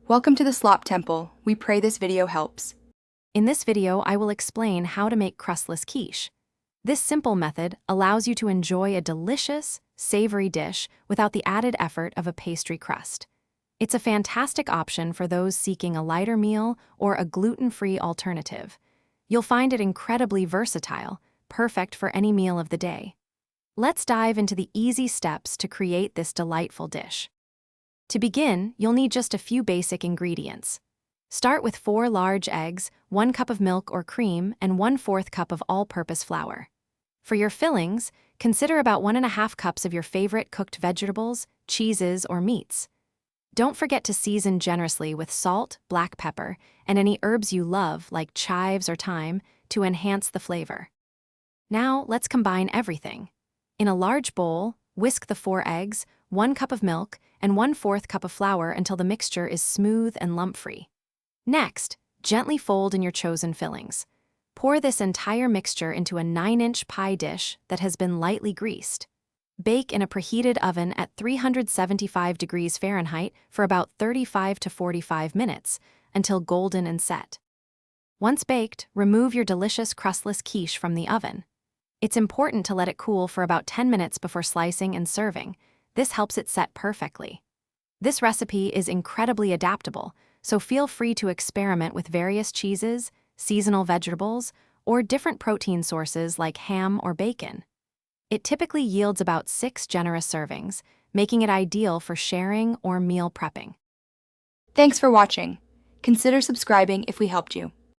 Welcome to the Slop Temple. We pray this video helps. In this video, I will explain how to make crustless quiche. This simple method allows you to enjoy a delicious, savory dish without the added effort of a pastry crust. It's a fantastic option for those seeking a lighter meal or a gluten-free alternative. You'll find it incredibly versatile, perfect for any meal of the day. Let's dive into the easy steps to create this delightful dish. To begin, you'll need just a few basic ingredients. Start with 4 large eggs, 1 cup of milk or cream, and 1/4 cup of all-purpose flour. For your fillings, consider about 1½ cups of your favorite cooked vegetables, cheeses, or meats. Don't forget to season generously with salt, black pepper, and any herbs you love like chives or thyme to enhance the flavor. Now, let's combine everything. In a large bowl, whisk the 4 eggs, 1 cup of milk, and 1/4 cup of flour until the mixture is smooth and lump-free. Next, gently fold in your chosen fillings. Pour this entire mixture into a 9-inch pie dish that has been lightly greased. Bake in a preheated oven at 375 degrees Fahrenheit for about 35 to 45 minutes until golden and set. Once baked, remove your delicious crustless quiche from the oven. It's important to let it cool for about 10 minutes before slicing and serving. This helps it set perfectly. This recipe is incredibly adaptable, so feel free to experiment with various cheeses, seasonal vegetables, or different protein sources like ham or bacon. It typically yields about 6 generous servings, making it ideal for sharing or meal prepping. Thanks for watching. Consider subscribing if we helped you.